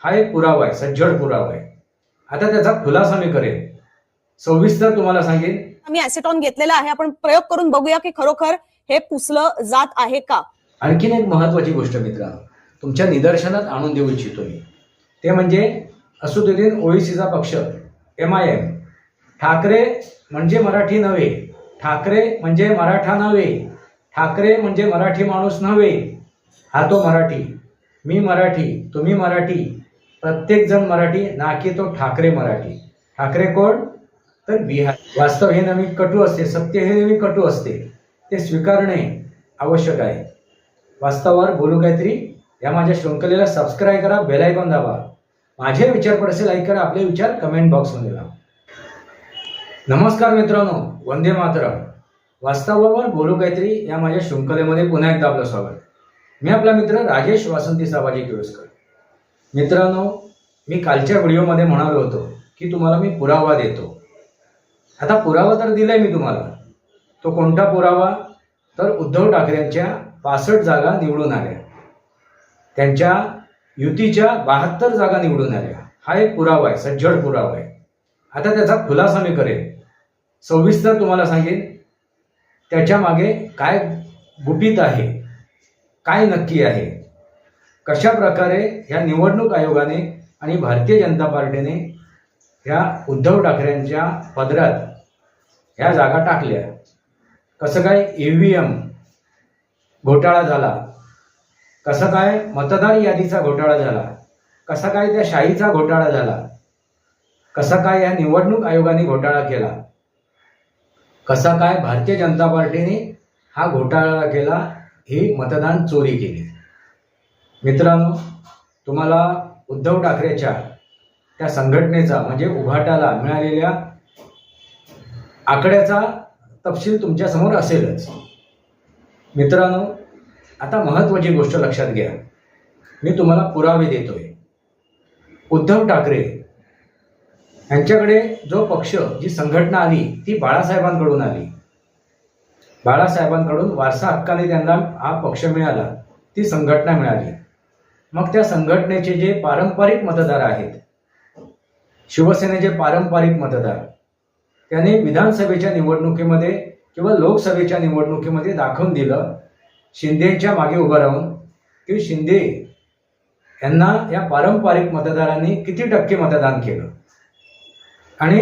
हा एक पुरावा आहे, सज्जड पुरावा आहे. आता त्याचा खुलासा मी करेन, सविस्तर तुम्हाला सांगेन. आम्ही ऍसिटॉन घेतलेला आहे, आपण प्रयोग करून बघूया की खरोखर हे पुसलं जात आहे का. आणखीन एक महत्वाची गोष्ट मित्रांनो तुमच्या निदर्शनात आणून देऊ इच्छितो मी, ते म्हणजे असदुद्दीन ओवैसीचा पक्ष MIM. ठाकरे म्हणजे मराठी नव्हे, ठाकरे म्हणजे मराठा नव्हे, ठाकरे म्हणजे मराठी माणूस नव्हे. हा तो मराठी, मी मराठी, तुम्ही मराठी, प्रत्येक जण मराठी, ना की तो ठाकरे मराठी. ठाकरे कोण? तर बिहार. वास्तव हे नेहमी कटू असते, सत्य हे नेहमी कटू असते, ते स्वीकारणे आवश्यक आहे. वास्तवावर बोलू काहीतरी या माझ्या शृंखलेला सबस्क्राईब करा, बेल आयकॉन दाबा. माझे विचार पडसे लाईक करा, आपले विचार कमेंट बॉक्समध्ये लावा. नमस्कार मित्रांनो, वंदे मातरम. वास्तवावर बोलू काहीतरी या माझ्या शृंखलेमध्ये पुन्हा एकदा आपलं स्वागत. मी आपला मित्र राजेश वासंती साबाजी किळसकर. मित्रांनो, मी कालच्या व्हिडिओमध्ये म्हणालो होतो की तुम्हाला मी पुरावा देतो. आता पुरावा तर दिलाय मी तुम्हाला. तो कोणता पुरावा? तर उद्धव ठाकरेंच्या 65 जागा निवडून आल्या, त्यांच्या युतीच्या 72 जागा निवडून आल्या. हा एक पुरावा आहे, सज्जड पुरावा आहे. आता त्याचा खुलासा मी करेन, सविस्तर तुम्हाला सांगेन. त्याच्या मागे काय गुपित आहे, काय नक्की आहे, कशा प्रकारे ह्या निवडणूक आयोगाने आणि भारतीय जनता पार्टीने ह्या उद्धव ठाकरेंच्या पदरात ह्या जागा टाकल्या, कसं काय EVM घोटाळा झाला, कसं काय मतदार यादीचा घोटाळा झाला, कसा काय त्या शाहीचा घोटाळा झाला, कसा काय या निवडणूक आयोगाने घोटाळा केला, कसा काय भारतीय जनता पार्टीने हा घोटाळा केला, ही मतदान चोरी केली. मित्रांनो, तुम्हाला उद्धव ठाकरेच्या त्या संघटनेचा म्हणजे उभाटाला मिळालेल्या आकड्याचा तपशील तुमच्या समोर असेलच. मित्रांनो, आता महत्त्वाची गोष्ट लक्षात घ्या, मी तुम्हाला पुरावे देतोय. उद्धव ठाकरे यांच्याकडे जो पक्ष, जी संघटना आली ती बाळासाहेबांकडून आली. बाळासाहेबांकडून वारसा हक्काने त्यांना हा पक्ष मिळाला, ती संघटना मिळाली. मग त्या संघटनेचे जे पारंपरिक मतदार आहेत, शिवसेनेचे पारंपरिक मतदार, त्याने विधानसभेच्या निवडणुकीमध्ये किंवा लोकसभेच्या निवडणुकीमध्ये दाखवून दिलं, शिंदेच्या मागे उभं राहून, की शिंदे यांना या पारंपरिक मतदारांनी किती टक्के मतदान केलं आणि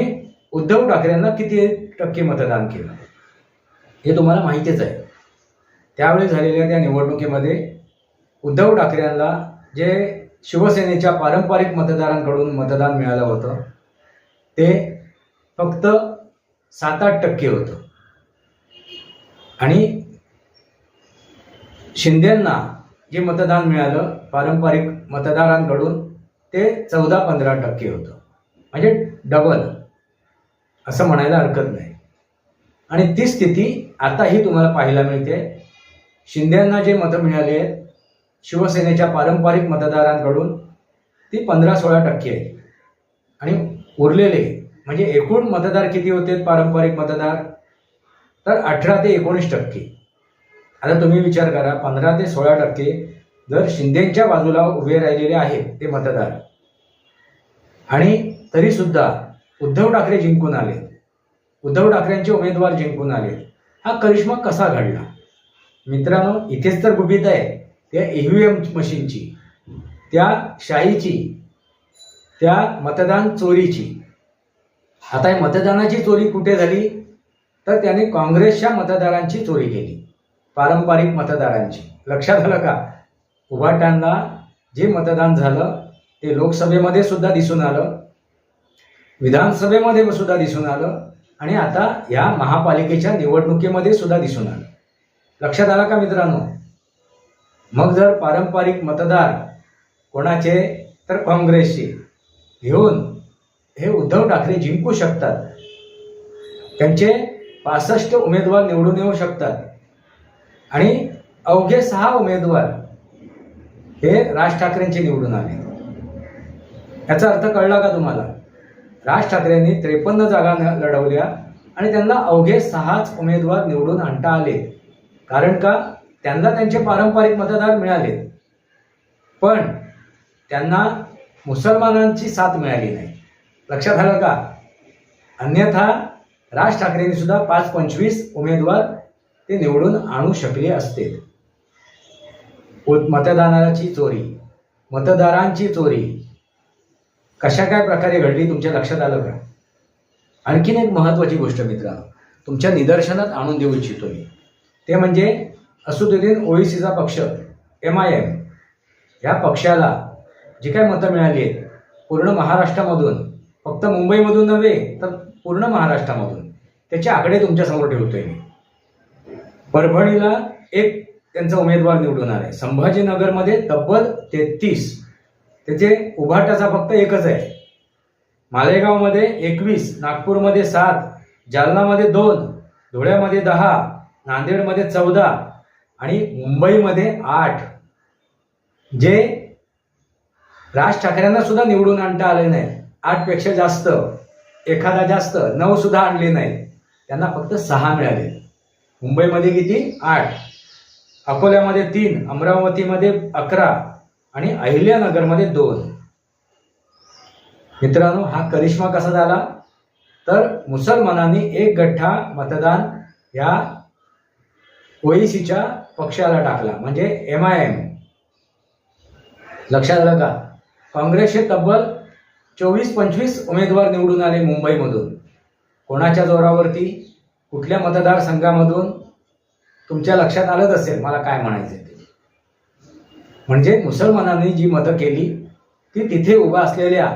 उद्धव ठाकरेंना किती टक्के मतदान केलं हे तुम्हाला माहितीच आहे. त्यावेळी झालेल्या त्या निवडणुकीमध्ये उद्धव ठाकरेंना जे शिवसेनेच्या पारंपरिक मतदारांकडून मतदान मिळालं होतं ते फक्त 7-8 टक्के होतं आणि शिंदेंना जे मतदान मिळालं पारंपरिक मतदारांकडून ते 14-15 टक्के होतं, म्हणजे डबल असं म्हणायला हरकत नाही. आणि ती स्थिती आताही तुम्हाला पाहायला मिळते. शिंदेंना जे मतं मिळाली आहेत शिवसेनेच्या पारंपरिक मतदारांकडून ती 15-16 टक्के आहे आणि उरलेले म्हणजे एकूण मतदार किती होते पारंपरिक मतदार? तर 18 ते 19 टक्के. आता तुम्ही विचार करा, 15 ते 16 टक्के जर शिंदेच्या बाजूला उभे राहिलेले आहेत ते मतदार आणि तरी सुद्धा उद्धव ठाकरे जिंकून आले, उद्धव ठाकरेंचे उमेदवार जिंकून आले, हा करिश्मा कसा घडला? मित्रांनो, इथेच तर गुपित आहे त्या EVM मशीनची, त्या शाहीची, त्या मतदान चोरीची. आता ही मतदानाची चोरी कुठे झाली? तर त्याने काँग्रेसच्या मतदारांची चोरी केली, पारंपरिक मतदारांची. लक्षात आलं का? उभाटांना जे मतदान झालं ते लोकसभेमध्ये सुद्धा दिसून आलं, विधानसभेमध्ये सुद्धा दिसून आलं आणि आता या महापालिकेच्या निवडणुकीमध्ये सुद्धा दिसून आलं. लक्षात आलं का मित्रांनो? मग जर पारंपरिक मतदार कोणाचे? तर काँग्रेसचे घेऊन हे उद्धव ठाकरे जिंकू शकतात, त्यांचे 65 उमेदवार निवडून येऊ शकतात आणि अवघे 6 उमेदवार हे राज ठाकरेंचे निवडून आले. याचा अर्थ कळला का तुम्हाला? राज ठाकरेंनी 53 जागा लढवल्या आणि त्यांना अवघे 6च उमेदवार निवडून आणता आले. कारण का? त्यांना त्यांचे पारंपरिक मतदार मिळाले, पण त्यांना मुसलमानांची साथ मिळाली नाही. लक्षात आलं का? अन्यथा राज ठाकरेंनी सुद्धा 5-25 उमेदवार ते निवडून आणू शकले असते. मतदानाची चोरी, मतदारांची चोरी कशा काय प्रकारे घडली तुमच्या लक्षात आलं का? आणखीन एक महत्त्वाची गोष्ट मित्रांनो तुमच्या निदर्शनात आणून देऊ इच्छितो मी, ते म्हणजे असदुद्दीन ओवैसीचा पक्ष MIM या पक्षाला जी काय मतं मिळाली आहेत पूर्ण महाराष्ट्रामधून, फक्त मुंबईमधून नव्हे तर पूर्ण महाराष्ट्रामधून, त्याचे आकडे तुमच्यासमोर ठेवतोय मी. परभणीला एक त्यांचा उमेदवार निवडून आलाय, संभाजीनगरमध्ये तब्बल 33, त्याचे उभाटाचा फक्त एकच आहे. मालेगावमध्ये 21, नागपूरमध्ये 7, जालनामध्ये 2, धुळ्यामध्ये 10, नांदेडमध्ये 14 आणि मुंबईमध्ये 8, जे राज ठाकरेंना सुद्धा निवडून आणता आले नाही. 8 पेक्षा जास्त, एखादा जास्त 9 सुद्धा आणले नाहीत, त्यांना फक्त 6 मिळाले. मुंबईमध्ये किती? 8, अकोल्यामध्ये 3, अमरावतीमध्ये 11 आणि अहिल्यानगरमध्ये 2. मित्रांनो हा करिश्मा कसा झाला? तर मुसलमानांनी एक गठ्ठा मतदान या ओवैसीच्या पक्षाला टाकला, म्हणजे MIM. लक्षात आलं का? काँग्रेसचे तब्बल 24-25 उमेदवार निवडून आले मुंबईमधून. कोणाच्या जोरावरती? कुठल्या मतदारसंघामधून? तुमच्या लक्षात आलंच असेल मला काय म्हणायचं ते. म्हणजे मुसलमानांनी जी मतं केली ती तिथे उभा असलेल्या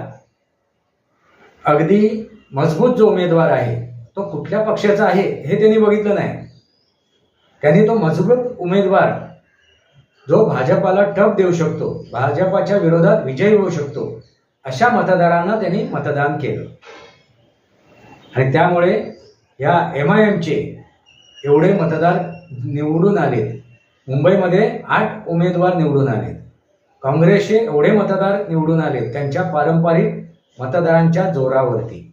अगदी मजबूत जो उमेदवार आहे तो कुठल्या पक्षाचा आहे हे त्यांनी बघितलं नाही. त्यांनी तो मजबूत उमेदवार जो भाजपाला टप देऊ शकतो, भाजपाच्या विरोधात विजयी होऊ शकतो, अशा मतदारांना त्यांनी मतदान केलं. आणि त्यामुळे या MIMचे एवढे मतदार निवडून आलेत. मुंबईमध्ये 8 उमेदवार निवडून आलेत. काँग्रेसचे एवढे मतदार निवडून आलेत त्यांच्या पारंपरिक मतदारांच्या जोरावरती.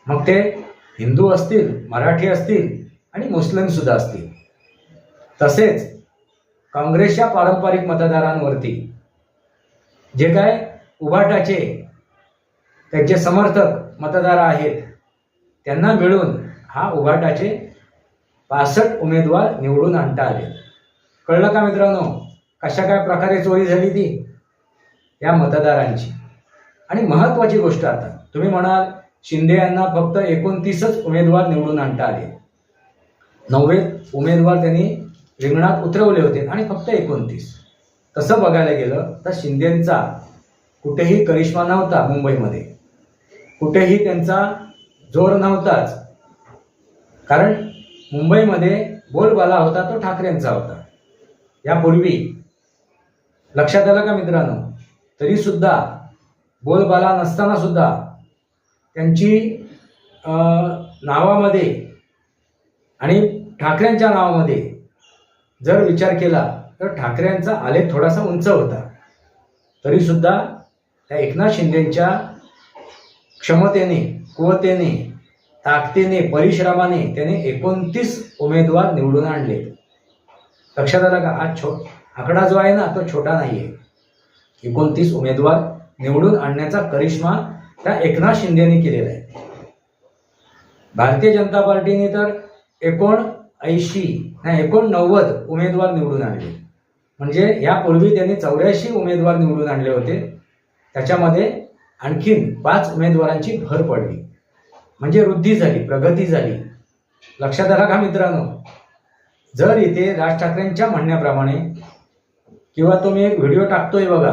मग ते हिंदू असतील, मराठी असतील आणि मुस्लिम सुद्धा असतील. तसेच काँग्रेसच्या पारंपरिक मतदारांवरती जे काय उभाटाचे त्यांचे समर्थक मतदार आहेत त्यांना मिळून हा उभाटाचे 65 उमेदवार निवडून आणता आले. कळलं का मित्रांनो कशा काय प्रकारे चोरी झाली ती या मतदारांची? आणि महत्त्वाची गोष्ट, आता तुम्ही म्हणाल शिंदे यांना फक्त 29च उमेदवार निवडून आणता आले, 9 उमेदवार त्यांनी रिंगणात उतरवले होते आणि फक्त 29. तसं बघायला गेलं तर शिंदेंचा कुठेही करिश्मा नव्हता मुंबईमध्ये, कुठेही त्यांचा जोर नव्हताच. कारण मुंबईमध्ये बोलबाला होता तो ठाकरेंचा होता यापूर्वी. लक्षात आलं का मित्रांनो? तरी सुद्धा बोलबाला नसताना सुद्धा त्यांची नावामध्ये आणि ठाकरेंच्या नावामध्ये जर विचार केला तर ठाकरेंचा आलेख थोडासा उंच होता. तरी सुद्धा त्या एकनाथ शिंदेंच्या क्षमतेने, कुवतेने, ताकदीने, परिश्रमाने त्याने 29 उमेदवार निवडून आणले. लक्षात आलं का? हा आकडा जो आहे ना तो छोटा नाहीये. 29 उमेदवार निवडून आणण्याचा करिश्मा त्या एकनाथ शिंदेने केलेला आहे. भारतीय जनता पार्टीने तर 89 उमेदवार निवडून आणले. म्हणजे यापूर्वी त्यांनी 84 उमेदवार निवडून आणले होते, त्याच्यामध्ये आणखीन 5 उमेदवारांची भर पडली. म्हणजे वृद्धी झाली, प्रगती झाली. लक्षात आला का मित्रांनो? जर इथे राज ठाकरेंच्या म्हणण्याप्रमाणे किंवा तो मी एक व्हिडिओ टाकतोय बघा,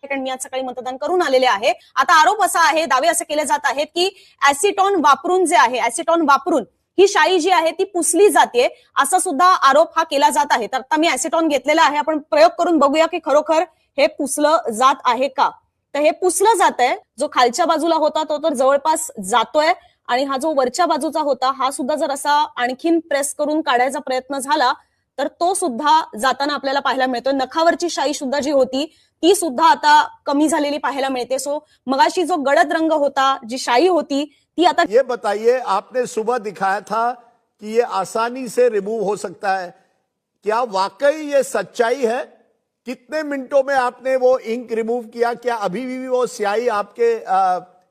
कारण मी आज सकाळी मतदान करून आलेले आहे. आता आरोप असा आहे, दावे असे केले जात आहेत की ऍसिटॉन वापरून जे आहे, ऍसिटॉन वापरून ही शाई जी आहे ती पुसली जाते, असा सुद्धा आरोप हा केला जात आहे. तर आता मी ऍसिटॉन घेतलेला आहे, आपण प्रयोग करून बघूया की खरोखर हे पुसलं जात आहे का. तर हे पुसलं जात आहे. जो खालच्या बाजूला होता तो तर जवळपास जातोय आणि हा जो वरच्या बाजूचा होता हा सुद्धा जर असा आणखीन प्रेस करून काढायचा प्रयत्न झाला तर तो सुद्धा जाताना आपल्याला पाहायला मिळतोय. नखावरची शाई सुद्धा जी होती ती सुद्धा आता कमी झालेली पाहायला मिळते. सो मगाशी जो गडद रंग होता, जी शाई होती ती आता. ये बताइए, आपने सुबह दिखाया था कि ये आसानी से रिमूव हो सकता है, क्या वाकई ये सच्चाई है कितने मिनटों में आपने वो इंक रिमूव किया? क्या अभी भी वो स्याही आपके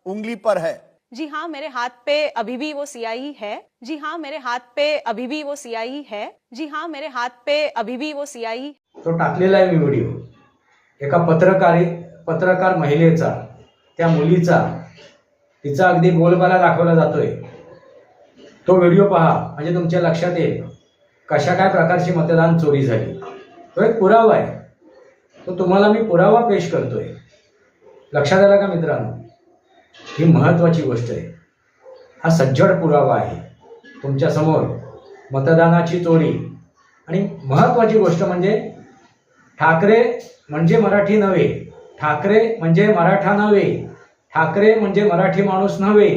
उंगली पर है? जी हाँ, मेरे हाथ पे अभी भी वो सियाही है। जी हाँ, मेरे हाथ पे अभी भी वो सियाही है। जी हाँ, मेरे हाथ पे अभी भी वो सियाही। तो टाकलेला आहे मी व्हिडिओ एका पत्रकार महिलेचा, त्या मुलीचा, तिचा अगदी बोलबाला दाखवला जातोय। तो व्हिडिओ पहा म्हणजे तुमच्या लक्षात येईल कशा काय प्रकारची मतदान चोरी झाली। तो एक पुरावा आहे, तो तुम्हाला मी पुरावा पेश करतोय। लक्षात आलं का मित्रांनो? ही महत्त्वाची गोष्ट आहे। हा सज्जड पुरावा आहे तुमच्या समोर मतदानाची चोरी। आणि महत्त्वाची गोष्ट म्हणजे ठाकरे म्हणजे मराठी नव्हे, ठाकरे म्हणजे मराठा नव्हे, ठाकरे म्हणजे मराठी माणूस नव्हे।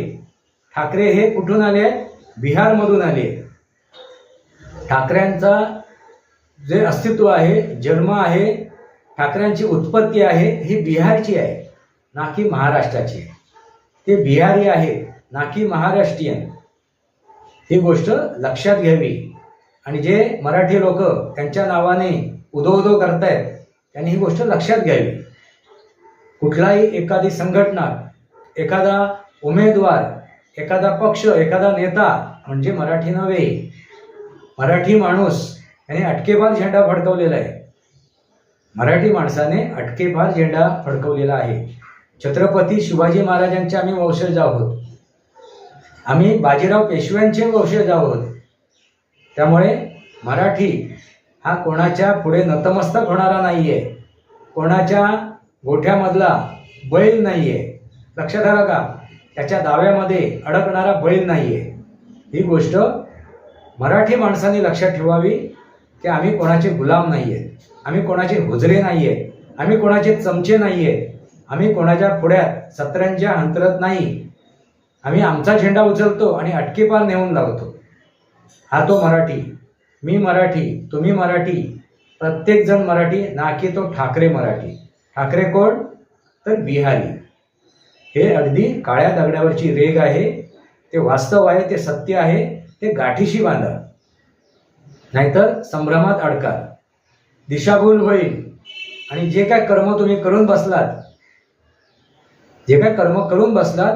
ठाकरे हे कुठून आले? बिहारमधून आले। ठाकऱ्यांचा जे अस्तित्व आहे, जन्म आहे, ठाकऱ्यांची उत्पत्ती आहे ही बिहारची आहे, ना की महाराष्ट्राची। ते बिहारी आहेत, ना की महाराष्ट्रीयन। ही गोष्ट लक्षात घ्यावी। आणि जे मराठी लोक त्यांच्या नावाने उदो करतायत त्यांनी ही गोष्ट लक्षात घ्यावी। कुठलाही एखादी संघटना, एखादा उमेदवार, एखादा पक्ष, एखादा नेता म्हणजे मराठी नव्हे, मराठी माणूस याने अटकेबार झेंडा फडकवलेला आहे। मराठी माणसाने अटकेबार झेंडा फडकवलेला आहे। छत्रपती शिवाजी महाराजांचे आम्ही वंशज आहोत, आम्ही बाजीराव पेशव्यांचे वंशज आहोत। त्यामुळे मराठी हा कोणाच्या पुढे नतमस्तक होणारा नाहीये, कोणाच्या गोठ्यामधला बैल नाहीये। लक्षात आलं का? त्याच्या दाव्यामध्ये अडकणारा बैल नाहीये। ही गोष्ट मराठी माणसांनी लक्षात ठेवावी की आम्ही कोणाचे गुलाम नाहीये, आम्ही कोणाचे हुजरे नाहीये, आम्ही कोणाचे चमचे नाहीये, आम्ही कोणाच्या पुढ्यात सतरंज्या अंतरत नाही। आम्ही आमचा झेंडा उचलतो आणि अटकेपार नेऊन लावतो। हा तो मराठी। मी मराठी, तुम्ही मराठी, प्रत्येक जण मराठी, ना की तो ठाकरे मराठी। ठाकरे कोण? तर बिहारी। हे अगदी काळ्या दगडावरची रेग आहे, ते वास्तव आहे, ते सत्य आहे, ते गाठीशी बांधा, नाहीतर संभ्रमात अडका, दिशाभूल होईल। आणि जे काय कर्म तुम्ही करून बसलात,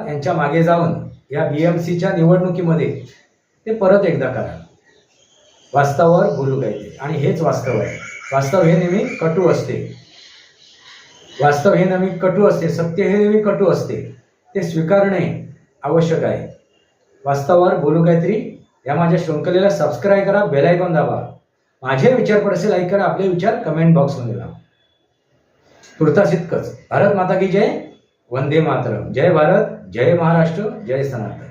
यांच्या मागे जाऊन या BMCच्या निवडणुकीमध्ये ते परत एकदा करा। वास्तवावर बोलू पाहिजे आणि हेच वास्तव आहे। वास्तव हे नेहमी कटू असते, सत्य हे नेहमी कटू असते, ते स्वीकारणे आवश्यक आहे। वास्तवावर बोलू काहीतरी या माझ्या शृंखलेला सबस्क्राईब करा, बेल आयकॉन दाबा, माझे विचार पडसे लाईक करा, आपले विचार कमेंट बॉक्समध्ये लावा। तुर्तास इतकंच। भारत माता की जय, वंदे मातरम। जय भारत, जय महाराष्ट्र, जय सनातन।